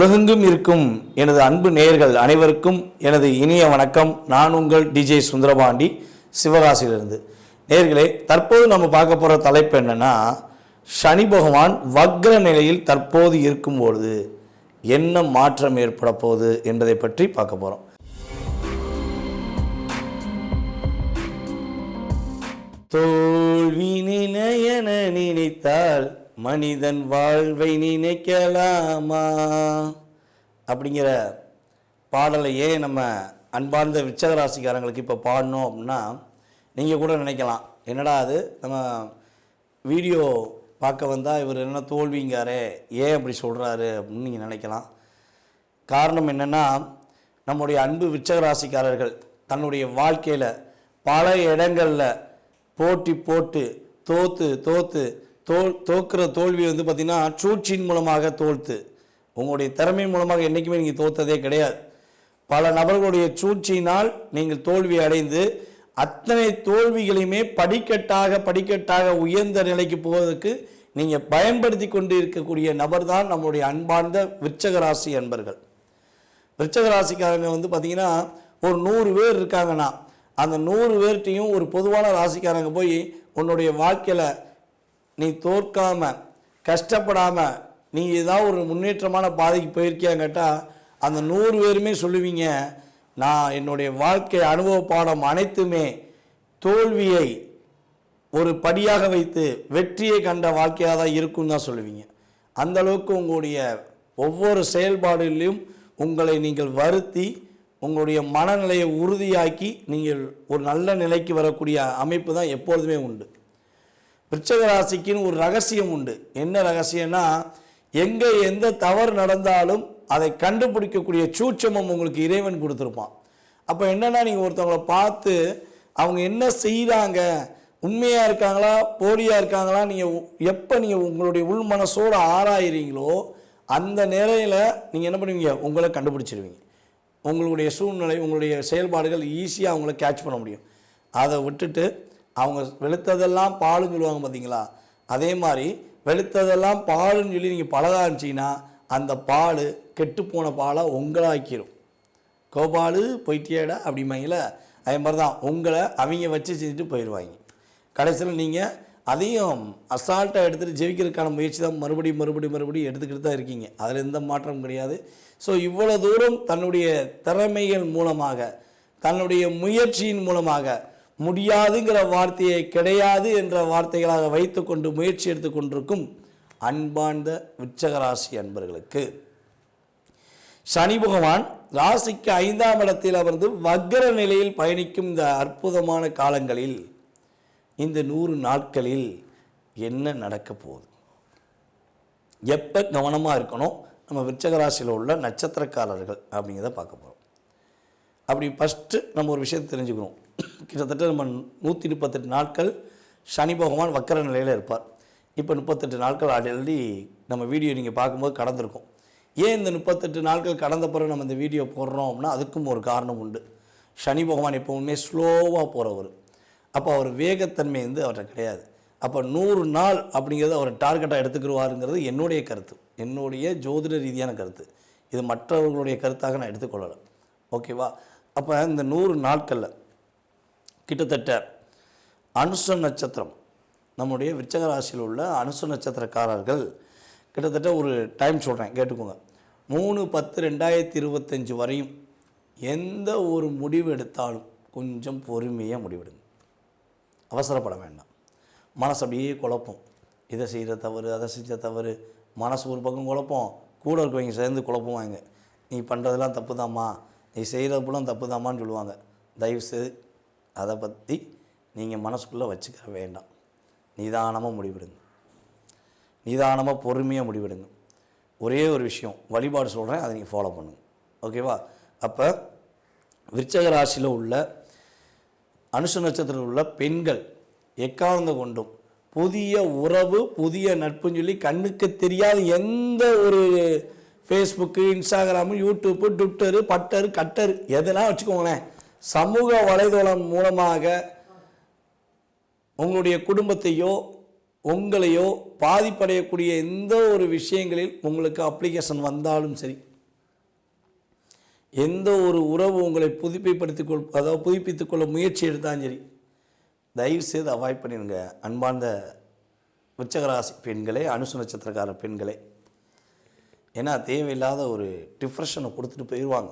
உலகெங்கும் இருக்கும் எனது அன்பு நேயர்கள் அனைவருக்கும் எனது இனிய வணக்கம். நான் உங்கள் டிஜே சுந்தரபாண்டி, சிவகாசியிலிருந்து. நேயர்களே, தற்போது நம்ம பார்க்க போகிற தலைப்பு என்னென்னா, சனி பகவான் வக்ர நிலையில் தற்போது இருக்கும்பொழுது என்ன மாற்றம் ஏற்பட போகுது என்பதை பற்றி பார்க்க போகிறோம். தோல்வி நினையென நினைத்தால் மனிதன் வாழ்வை நினைக்கலாமா அப்படிங்கிற பாடலையே நம்ம அன்பார்ந்த விருச்சிகராசிக்காரங்களுக்கு இப்போ பாடணும் அப்படின்னா நீங்கள் கூட நினைக்கலாம், என்னடா அது நம்ம வீடியோ பார்க்க வந்தால் இவர் என்ன தோல்விங்காரே, ஏன் அப்படி சொல்கிறாரு அப்படின்னு நீங்கள் நினைக்கலாம். காரணம் என்னென்னா, நம்முடைய அன்பு விருச்சிகராசிக்காரர்கள் தன்னுடைய வாழ்க்கையில் பல இடங்களில் போட்டி போட்டு தோக்குற தோல்வி பார்த்திங்கன்னா சூழ்ச்சியின் மூலமாக தோல்த்து, உங்களுடைய திறமையின் மூலமாக என்றைக்குமே நீங்கள் தோற்றதே கிடையாது. பல நபர்களுடைய சூழ்ச்சியினால் நீங்கள் தோல்வி அடைந்து அத்தனை தோல்விகளையுமே படிக்கட்டாக உயர்ந்த நிலைக்கு போவதற்கு நீங்கள் பயன்படுத்தி கொண்டு இருக்கக்கூடிய நபர் தான் நம்முடைய அன்பார்ந்த விருச்சிகராசி அன்பர்கள். விருச்சிகராசிக்காரங்க பார்த்திங்கன்னா ஒரு 100 பேர் இருக்காங்கன்னா, அந்த 100 பேர்கிட்டையும் ஒரு பொதுவான ராசிக்காரங்க போய் உன்னுடைய வாழ்க்கையில் நீ தோற்காமல் கஷ்டப்படாமல் நீ ஏதாவது ஒரு முன்னேற்றமான பாதைக்கு போயிருக்கியான்னு கேட்டால் அந்த 100 பேருமே சொல்லுவீங்க, நான் என்னுடைய வாழ்க்கை அனுபவ பாடம் அனைத்துமே தோல்வியை ஒரு படியாக வைத்து வெற்றியை கண்ட வாழ்க்கையாக தான் இருக்குன்னு தான் சொல்லுவீங்க. அந்தளவுக்கு உங்களுடைய ஒவ்வொரு செயல்பாடுகளிலும் உங்களை நீங்கள் வருத்தி உங்களுடைய மனநிலையை உறுதியாக்கி நீங்கள் ஒரு நல்ல நிலைக்கு வரக்கூடிய அமைப்பு தான் எப்பொழுதுமே உண்டு. விருச்சிகராசிக்குன்னு ஒரு ரகசியம் உண்டு. என்ன ரகசியம்னா, எங்கே எந்த தவறு நடந்தாலும் அதை கண்டுபிடிக்கக்கூடிய சூட்சமம் உங்களுக்கு இறைவன் கொடுத்துருப்பான். அப்போ என்னென்னா, நீங்கள் ஒருத்தவங்களை பார்த்து அவங்க என்ன செய்கிறாங்க, உண்மையாக இருக்காங்களா போலியாக இருக்காங்களா, எப்போ நீங்கள் உங்களுடைய உள் மனசோடு ஆராயிறீங்களோ அந்த நிலையில் நீங்கள் என்ன பண்ணுவீங்க, உங்களை கண்டுபிடிச்சிருவீங்க. உங்களுடைய சூழ்நிலை, உங்களுடைய செயல்பாடுகள் ஈஸியாக அவங்கள கேட்ச் பண்ண முடியும். அதை விட்டுட்டு அவங்க வெளுத்ததெல்லாம் பாலுன்னு சொல்லுவாங்க பார்த்தீங்களா, அதே மாதிரி வெளுத்ததெல்லாம் பாலுன்னு சொல்லி நீங்கள் பழக ஆரம்பிச்சிங்கன்னா அந்த பால் கெட்டுப்போன பாலை உங்களாக்கிடும். கோபாலு போயிட்டியாடா அப்படிம்பாங்கள, அதே மாதிரி தான் உங்களை அவங்க வச்சு செஞ்சுட்டு போயிடுவாங்க. கடைசியில் நீங்கள் அதையும் அசால்ட்டாக எடுத்துகிட்டு ஜெயிக்கிறதுக்கான முயற்சி தான் மறுபடியும் எடுத்துக்கிட்டு தான் இருக்கீங்க. அதில் எந்த மாற்றமும் கிடையாது. ஸோ இவ்வளோ தூரம் தன்னுடைய திறமைகள் மூலமாக, தன்னுடைய முயற்சியின் மூலமாக முடியாதுங்கிற வார்த்தையை கிடையாது என்ற வார்த்தைகளாக வைத்து கொண்டு முயற்சி எடுத்து கொண்டிருக்கும் அன்பார்ந்த விருச்சிகராசி அன்பர்களுக்கு சனி பகவான் ராசிக்கு 5ஆம் இடத்தில் அமர்ந்து வக்ர நிலையில் பயணிக்கும் இந்த அற்புதமான காலங்களில், இந்த 100 நாட்களில் என்ன நடக்க போகுது, எப்போ கவனமாக இருக்கணும், நம்ம விருச்சிகராசியில் உள்ள நட்சத்திரக்காரர்கள் அப்படிங்கிறத பார்க்க போகிறோம். அப்படி ஃபஸ்ட்டு நம்ம ஒரு விஷயத்தை தெரிஞ்சுக்கணும். கிட்டத்தட்ட நம்ம 138 நாட்கள் சனி பகவான் வக்கர நிலையில் இருப்பார். இப்போ 38 நாட்கள் ஆல்ரெடி நம்ம வீடியோ நீங்கள் பார்க்கும்போது கடந்திருக்கும். ஏன் இந்த 38 நாட்கள் கடந்த பிறகு நம்ம இந்த வீடியோ போடுறோம் அப்படின்னா அதுக்கும் ஒரு காரணம் உண்டு. சனி பகவான் எப்போவுமே ஸ்லோவாக போகிறவர். அப்போ அவர் வேகத்தன்மை அவர்கிட்ட கிடையாது. அப்போ 100 நாள் அப்படிங்கிறது அவர் டார்கெட்டாக எடுத்துக்கிடுவாருங்கிறது என்னுடைய கருத்து, என்னுடைய ஜோதிட ரீதியான கருத்து. இது மற்றவர்களுடைய கருத்தாக நான் எடுத்துக்கொள்ளலை. ஓகேவா? அப்போ இந்த 100 நாட்களில் கிட்டத்தட்ட அனுச நட்சத்திரம், நம்முடைய விருச்சிகராசியில் உள்ள அனுச நட்சத்திரக்காரர்கள் கிட்டத்தட்ட ஒரு டைம் சொல்கிறேன் கேட்டுக்கோங்க. 3/10/2025 வரையும் எந்த ஒரு முடிவு எடுத்தாலும் கொஞ்சம் பொறுமையாக முடிவெடுங்க. அவசரப்பட வேண்டாம். மனசு அப்படியே குழப்பம், இதை செய்கிற தவறு, அதை செஞ்ச தவறு, மனசு ஒரு பக்கம் குழப்பம், கூட இருக்கவங்க சேர்ந்து குழப்புவாங்க. நீ பண்ணுறதெல்லாம் தப்பு தாம்மா, நீ செய்கிறப்பெல்லாம் தப்பு தாம்மான்னு சொல்லுவாங்க. தயவுசெய்து அதை பற்றி நீங்கள் மனசுக்குள்ளே வச்சுக்க வேண்டாம். நிதானமாக முடிவெடுங்க, நிதானமாக பொறுமையாக முடிவெடுங்க. ஒரே ஒரு விஷயம் வழிபாடு சொல்கிறேன், அதை நீங்கள் ஃபாலோ பண்ணுங்க. ஓகேவா? அப்போ விருச்சிகராசியில் உள்ள அனுச நட்சத்திரத்தில் உள்ள பெண்கள் எக்காரணம் கொண்டும் புதிய உறவு, புதிய நட்புன்னு சொல்லி கண்ணுக்கு தெரியாத எந்த ஒரு Facebook, Instagram, YouTube, Twitter, butter, cutter எதெல்லாம் வச்சுக்கோங்களேன், சமூக வலைதளம் மூலமாக உங்களுடைய குடும்பத்தையோ உங்களையோ பாதிப்படையக்கூடிய எந்த ஒரு விஷயங்களில் உங்களுக்கு அப்ளிகேஷன் வந்தாலும் சரி, எந்த ஒரு உறவு உங்களை புதுப்பித்துக் கொள்ள முயற்சி எடுத்தாலும் சரி, தயவு செய்து அவாய்ட் பண்ணிடுங்க. அன்பார்ந்த விருச்சிகராசி பெண்களே, அனுச நட்சத்திரக்கார பெண்களே, ஏன்னா தேவையில்லாத ஒரு டிப்ரெஷனை கொடுத்துட்டு போயிடுவாங்க.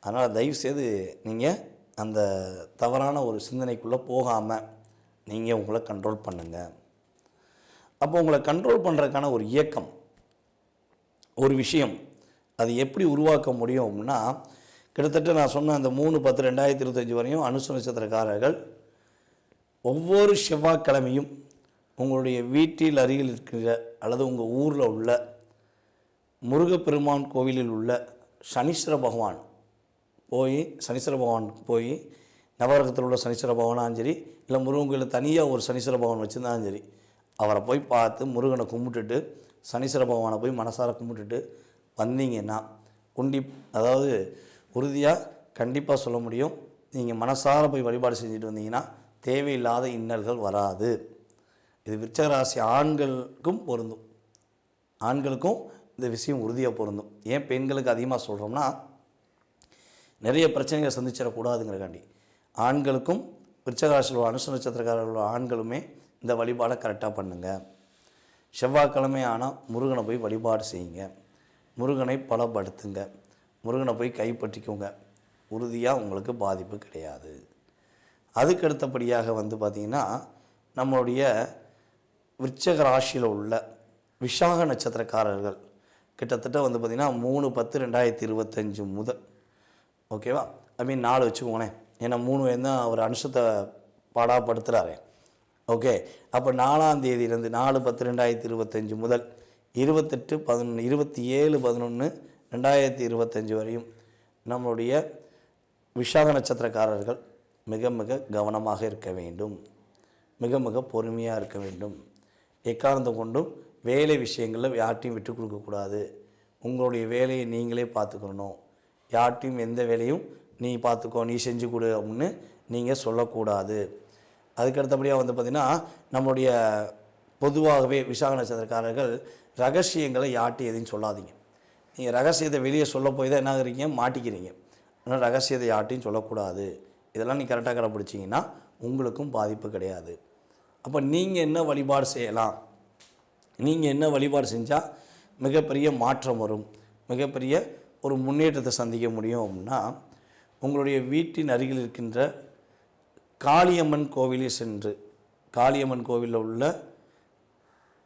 அதனால் தயவு செய்து நீங்கள் அந்த தவறான ஒரு சிந்தனைக்குள்ளே போகாமல் நீங்கள் உங்களை கண்ட்ரோல் பண்ணுங்கள். அப்போ உங்களை கண்ட்ரோல் பண்ணுறதுக்கான ஒரு இயக்கம், ஒரு விஷயம், அது எப்படி உருவாக்க முடியும் அப்படின்னா, கிட்டத்தட்ட நான் சொன்ன அந்த 3/10/2025 வரையும் அனுச நட்சத்திரக்காரர்கள் ஒவ்வொரு செவ்வாய்க்கிழமையும் உங்களுடைய வீட்டில் அருகில் இருக்கிற அல்லது உங்கள் ஊரில் உள்ள முருகப்பெருமான் கோவிலில் உள்ள சனீஸ்வர பகவான் போய் நவரகத்தில் உள்ள சனீஸ்வர பகவானாலும் சரி, இல்லை முருகன் கோயிலில் தனியாக ஒரு சனீஸ்வர பகவான் வச்சுருந்தாலும் சரி, அவரை போய் பார்த்து முருகனை கும்பிட்டுட்டு சனீஸ்வர பகவானை போய் மனசார கும்பிட்டுட்டு வந்தீங்கன்னா அதாவது உறுதியாக கண்டிப்பாக சொல்ல முடியும், நீங்கள் மனசார போய் வழிபாடு செஞ்சுட்டு வந்தீங்கன்னா தேவையில்லாத இன்னல்கள் வராது. இது விருச்சிகராசி ஆண்களுக்கும் பொருந்தும், ஆண்களுக்கும் இந்த விஷயம் உறுதியாக பொருந்தும். ஏன் பெண்களுக்கு அதிகமாக சொல்கிறோம்னா, நிறைய பிரச்சனைகளை சந்திச்சிடக்கூடாதுங்கிறக்காண்டி. ஆண்களுக்கும் விருச்சிகராசியில் உள்ள அனுச நட்சத்திரக்காரர்கள் ஆண்களுமே இந்த வழிபாடை கரெக்டாக பண்ணுங்கள். செவ்வாய்க்கிழமை ஆனால் முருகனை போய் வழிபாடு செய்யுங்க, முருகனை பலப்படுத்துங்க, முருகனை போய் கைப்பற்றிக்கோங்க. உறுதியாக உங்களுக்கு பாதிப்பு கிடையாது. அதுக்கு அடுத்தபடியாக பார்த்திங்கன்னா, நம்மளுடைய விருச்சிக ராசியில் உள்ள விஷாக நட்சத்திரக்காரர்கள் கிட்டத்தட்ட பார்த்திங்கன்னா 3/10/2025 முதல், ஓகேவா, ஐ மீன் 4 வச்சுக்கோங்களேன், ஏன்னா 3 தான் அவர் அனுஷத்தை பாடாப்படுத்துகிறாரு. ஓகே, அப்போ 4ஆம் தேதியிலேருந்து 4/10/2025 முதல் 27/11/2025 வரையும் நம்மளுடைய விஷாக நட்சத்திரக்காரர்கள் மிக மிக கவனமாக இருக்க வேண்டும், மிக மிக பொறுமையாக இருக்க வேண்டும். எக்காரணத்தை கொண்டும் வேலை விஷயங்களில் யார்ட்டையும் விட்டு கொடுக்கக்கூடாது. உங்களுடைய வேலையை நீங்களே பார்த்துக்கணும். யார்ட்டையும் எந்த வேலையும் நீ பார்த்துக்கோ, நீ செஞ்சு கொடு அப்படின்னு நீங்கள் சொல்லக்கூடாது. அதுக்கடுத்தபடியாக பார்த்திங்கன்னா, நம்மளுடைய பொதுவாகவே விசாக நட்சத்திரக்காரர்கள் ரகசியங்களை யார்ட்டையும் எதையும் சொல்லாதீங்க. நீங்கள் ரகசியத்தை வெளியே சொல்ல போய் தான் என்ன ஆகுறீங்க, மாட்டிக்கிறீங்க. ஆனால் ரகசியத்தை யார்ட்டையும் சொல்லக்கூடாது. இதெல்லாம் நீ கரெக்டாக கடைப்பிடிச்சிங்கன்னா உங்களுக்கும் பாதிப்பு கிடையாது. அப்போ நீங்கள் என்ன வழிபாடு செய்யலாம், நீங்கள் என்ன வழிபாடு செஞ்சால் மிகப்பெரிய மாற்றம் வரும், மிகப்பெரிய ஒரு முன்னேற்றத்தை சந்திக்க முடியும் அப்படின்னா, உங்களுடைய வீட்டின் அருகில் இருக்கின்ற காளியம்மன் கோவிலில் சென்று காளியம்மன் கோவிலில் உள்ள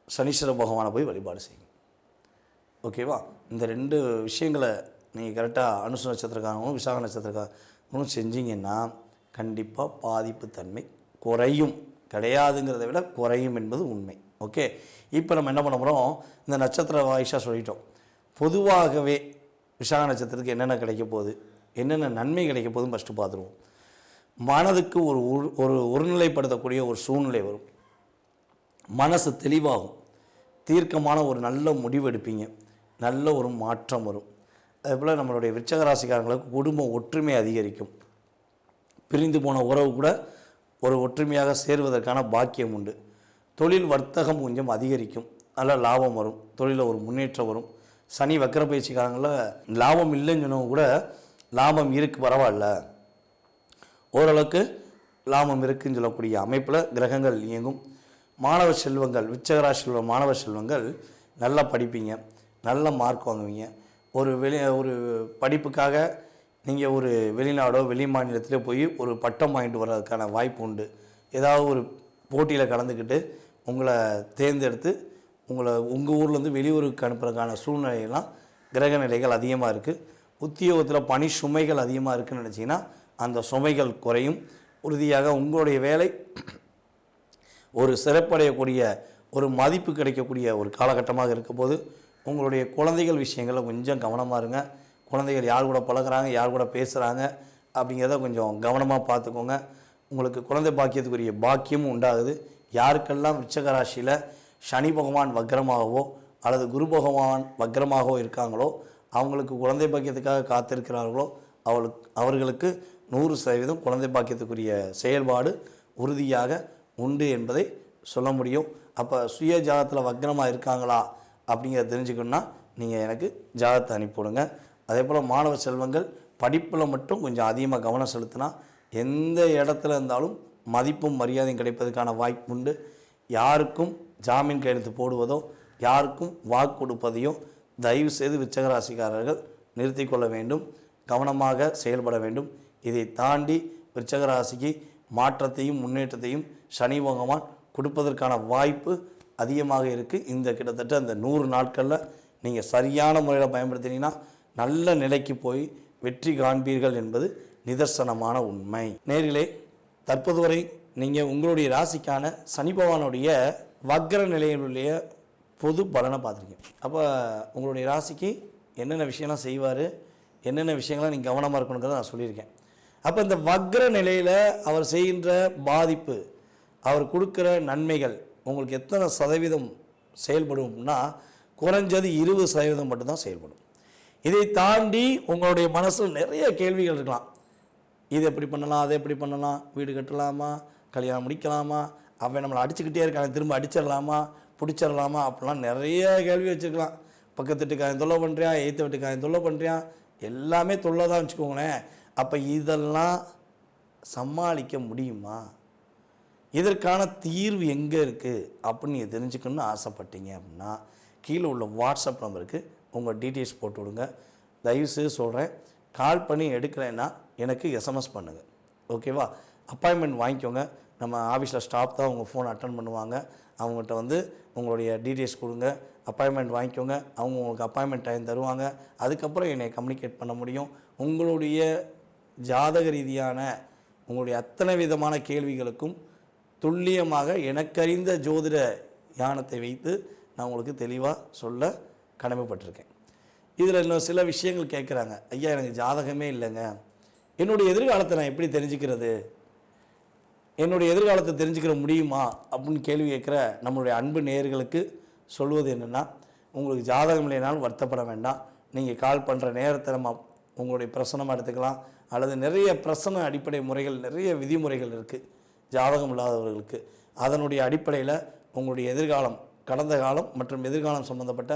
சனீஸ்வர பகவானை போய் வழிபாடு செய்யுங்க. ஓகேவா, இந்த 2 விஷயங்களை நீங்கள் கரெக்டாக அனுச நட்சத்திரக்காரங்களும் விசாக நட்சத்திரக்காரங்களும் செஞ்சீங்கன்னா கண்டிப்பாக பாதிப்பு தன்மை குறையும். கிடையாதுங்கிறத விட குறையும் என்பது உண்மை. ஓகே, இப்போ நம்ம என்ன பண்ண போகிறோம், இந்த நட்சத்திர வாயிஷாக சொல்லிட்டோம். பொதுவாகவே விசாக நட்சத்திரத்துக்கு என்னென்ன கிடைக்க போகுது, என்னென்ன நன்மை கிடைக்க போகுதுன்னு ஃபஸ்ட்டு பார்த்துருவோம். மனதுக்கு ஒரு ஒருநிலைப்படுத்தக்கூடிய ஒரு சூழ்நிலை வரும், மனசு தெளிவாகும், தீர்க்கமான ஒரு நல்ல முடிவு எடுப்பீங்க, நல்ல ஒரு மாற்றம் வரும். அதேபோல் நம்மளுடைய விருச்சிக ராசிக்காரங்களுக்கு குடும்ப ஒற்றுமை அதிகரிக்கும். பிரிந்து போன உறவு கூட ஒரு ஒற்றுமையாக சேருவதற்கான பாக்கியம் உண்டு. தொழில் வர்த்தகம் கொஞ்சம் அதிகரிக்கும், நல்ல லாபம் வரும், தொழிலில் ஒரு முன்னேற்றம் வரும். சனி வக்கர பயிற்சிக்காரங்களில் லாபம் இல்லைன்னு சொன்னவங்க கூட லாபம் இருக்குது, பரவாயில்ல, ஓரளவுக்கு லாபம் இருக்குதுன்னு சொல்லக்கூடிய அமைப்பில் கிரகங்கள் இயங்கும். மாணவ செல்வங்கள், விருச்சிக ராசியில் உள்ள மாணவ செல்வங்கள் நல்லா படிப்பீங்க, நல்ல மார்க் வாங்குவீங்க. ஒரு படிப்புக்காக நீங்கள் ஒரு வெளிநாடோ வெளி மாநிலத்திலே போய் ஒரு பட்டம் வாங்கிட்டு வர்றதுக்கான வாய்ப்பு உண்டு. ஏதாவது ஒரு போட்டியில் கலந்துக்கிட்டு உங்களை தேர்ந்தெடுத்து உங்கள் ஊர்லேருந்து வெளியூருக்கு அனுப்புறதுக்கான சூழ்நிலையெல்லாம் கிரக நிலைகள் அதிகமாக இருக்குது. உத்தியோகத்தில் பணி சுமைகள் அதிகமாக இருக்குதுன்னு நினச்சிங்கன்னா அந்த சுமைகள் குறையும். உறுதியாக உங்களுடைய வேலை ஒரு சிறப்படையக்கூடிய ஒரு மதிப்பு கிடைக்கக்கூடிய ஒரு காலகட்டமாக இருக்கும்போது உங்களுடைய குழந்தைகள் விஷயங்களில் கொஞ்சம் கவனமாக இருங்க. குழந்தைகள் யார் கூட பழகுறாங்க, யார் கூட பேசுகிறாங்க அப்படிங்கிறத கொஞ்சம் கவனமாக பார்த்துக்கோங்க. உங்களுக்கு குழந்தை பாக்கியத்துக்குரிய பாக்கியமும் உண்டாகுது. யாருக்கெல்லாம் விருச்சிக ராசியில் சனி பகவான் வக்ரமாகவோ அல்லது குரு பகவான் வக்ரமாகவோ இருக்காங்களோ, அவங்களுக்கு குழந்தை பாக்கியத்துக்காக காத்திருக்கிறார்களோ அவர்களுக்கு 100% குழந்தை பாக்கியத்துக்குரிய செயல்பாடு உறுதியாக உண்டு என்பதை சொல்ல முடியும். அப்போ சுய ஜாதகத்தில் வக்ரமாக இருக்காங்களா அப்படிங்கிறத தெரிஞ்சுக்கணுன்னா நீங்கள் எனக்கு ஜாதகத்தை அனுப்பிவிடுங்க. அதே போல் மாணவ செல்வங்கள் படிப்பில் மட்டும் கொஞ்சம் அதிகமாக கவனம் செலுத்தினா எந்த இடத்துல இருந்தாலும் மதிப்பும் மரியாதையும் கிடைப்பதற்கான வாய்ப்பு உண்டு. யாருக்கும் ஜாமீன் கையெழுத்து போடுவதோ யாருக்கும் வாக்கு கொடுப்பதையும் தயவு செய்து விருச்சிக ராசிக்காரர்கள் நிறுத்தி கொள்ள வேண்டும், கவனமாக செயல்பட வேண்டும். இதை தாண்டி விருச்சிக ராசிக்கு மாற்றத்தையும் முன்னேற்றத்தையும் சனி பகவான் கொடுப்பதற்கான வாய்ப்பு அதிகமாக இருக்குது. இந்த கிட்டத்தட்ட அந்த 100 நாட்களில் நீங்கள் சரியான முறையில் பயன்படுத்தினீங்கன்னா நல்ல நிலைக்கு போய் வெற்றி காண்பீர்கள் என்பது நிதர்சனமான உண்மை. நேரிலே தற்போது வரை நீங்கள் உங்களுடைய ராசிக்கான சனி பகவானுடைய வக்ர நிலையிலுடைய பொது பலனை பார்த்துருக்கீங்க. அப்போ உங்களுடைய ராசிக்கு என்னென்ன விஷயம்லாம் செய்வார், என்னென்ன விஷயங்கள்லாம் நீங்கள் கவனமாக இருக்கணுங்கிறத நான் சொல்லியிருக்கேன். அப்போ இந்த வக்ர நிலையில் அவர் செய்கின்ற பாதிப்பு, அவர் கொடுக்குற நன்மைகள் உங்களுக்கு எத்தனை சதவீதம் செயல்படும்னா குறைஞ்சது 20% மட்டும்தான் செயல்படும். இதை தாண்டி உங்களுடைய மனசில் நிறைய கேள்விகள் இருக்கலாம். இது எப்படி பண்ணலாம், அதை எப்படி பண்ணலாம், வீடு கட்டலாமா, கல்யாணம் முடிக்கலாமா, அவன் நம்மளை அடிச்சுக்கிட்டே இருக்காங்க, திரும்ப அடிச்சிடலாமா, பிடிச்சிடலாமா, அப்படிலாம் நிறைய கேள்வி வச்சுருக்கலாம். பக்கத்து வீட்டுக்காரன் தொல்லை பண்ணுறியா, எய்த்த வீட்டுக்காரன் தொல்லை பண்ணுறியான், எல்லாமே தொல்லை தான் வச்சுக்கோங்களேன். அப்போ இதெல்லாம் சமாளிக்க முடியுமா, இதற்கான தீர்வு எங்கே இருக்குது அப்படின்னு நீங்கள் தெரிஞ்சுக்கணும்னு ஆசைப்பட்டீங்க அப்படின்னா கீழே உள்ள வாட்ஸ்அப் நம்பருக்கு உங்கள் டீட்டெயில்ஸ் போட்டு விடுங்க. தயவுசெய்து சொல்கிறேன், கால் பண்ணி எடுக்கலைன்னா எனக்கு எஸ்எம்எஸ் பண்ணுங்கள், ஓகேவா? அப்பாயின்மெண்ட் வாங்கிக்கோங்க. நம்ம ஆஃபீஸில் ஸ்டாஃப் தான் உங்கள் ஃபோன் அட்டன் பண்ணுவாங்க. அவங்ககிட்ட வந்து உங்களுடைய டீட்டெயில்ஸ் கொடுங்க, அப்பாயின்மெண்ட் வாங்கிக்கோங்க. அவங்க உங்களுக்கு அப்பாயின்மெண்ட் டைம் தருவாங்க. அதுக்கப்புறம் என்னை கம்யூனிகேட் பண்ண முடியும். உங்களுடைய ஜாதக ரீதியான உங்களுடைய அத்தனை விதமான கேள்விகளுக்கும் துல்லியமாக எனக்கறிந்த ஜோதிட ஞானத்தை வைத்து நான் உங்களுக்கு தெளிவாக சொல்ல கடமைப்பட்டிருக்கேன். இதில் இன்னும் சில விஷயங்கள் கேட்குறாங்க. ஐயா, எனக்கு ஜாதகமே இல்லைங்க, என்னுடைய எதிர்காலத்தை நான் எப்படி தெரிஞ்சுக்கிறது, என்னுடைய எதிர்காலத்தை தெரிஞ்சுக்கிற முடியுமா அப்படின்னு கேள்வி கேட்குற நம்மளுடைய அன்பு நேயர்களுக்கு சொல்வது என்னென்னா, உங்களுக்கு ஜாதகம் இல்லைனாலும் வருத்தப்பட வேண்டாம். நீங்கள் கால் பண்ணுற நேரத்தை நம்ம உங்களுடைய பிரசனமாக எடுத்துக்கலாம். அல்லது நிறைய பிரசன அடிப்படை முறைகள், நிறைய விதிமுறைகள் இருக்குது ஜாதகம் இல்லாதவர்களுக்கு. அதனுடைய அடிப்படையில் உங்களுடைய எதிர்காலம், கடந்த காலம் மற்றும் எதிர்காலம் சம்பந்தப்பட்ட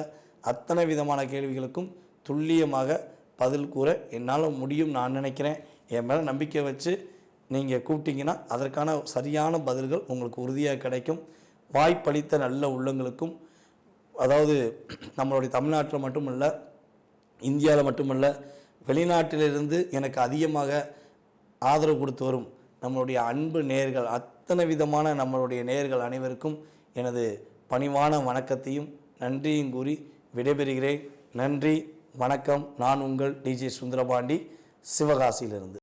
அத்தனை விதமான கேள்விகளுக்கும் துல்லியமாக பதில் கூற என்னால் முடியும் நான் நினைக்கிறேன். என் மேலே நம்பிக்கை வச்சு நீங்கள் கூப்பிட்டீங்கன்னா அதற்கான சரியான பதில்கள் உங்களுக்கு உறுதியாக கிடைக்கும். வாய்ப்பளித்த நல்ல உள்ளங்களுக்கும், அதாவது நம்மளுடைய தமிழ்நாட்டில் மட்டுமல்ல, இந்தியாவில் மட்டுமல்ல, வெளிநாட்டிலிருந்து எனக்கு அதிகமாக ஆதரவு கொடுத்து வரும் நம்மளுடைய அன்பு நேயர்கள், அத்தனை விதமான நம்மளுடைய நேயர்கள் அனைவருக்கும் எனது பணிவான வணக்கத்தையும் நன்றியும் கூறி விடைபெறுகிறேன். நன்றி, வணக்கம். நான் உங்கள் டிஜே சுந்தரபாண்டி, சிவகாசியிலிருந்து.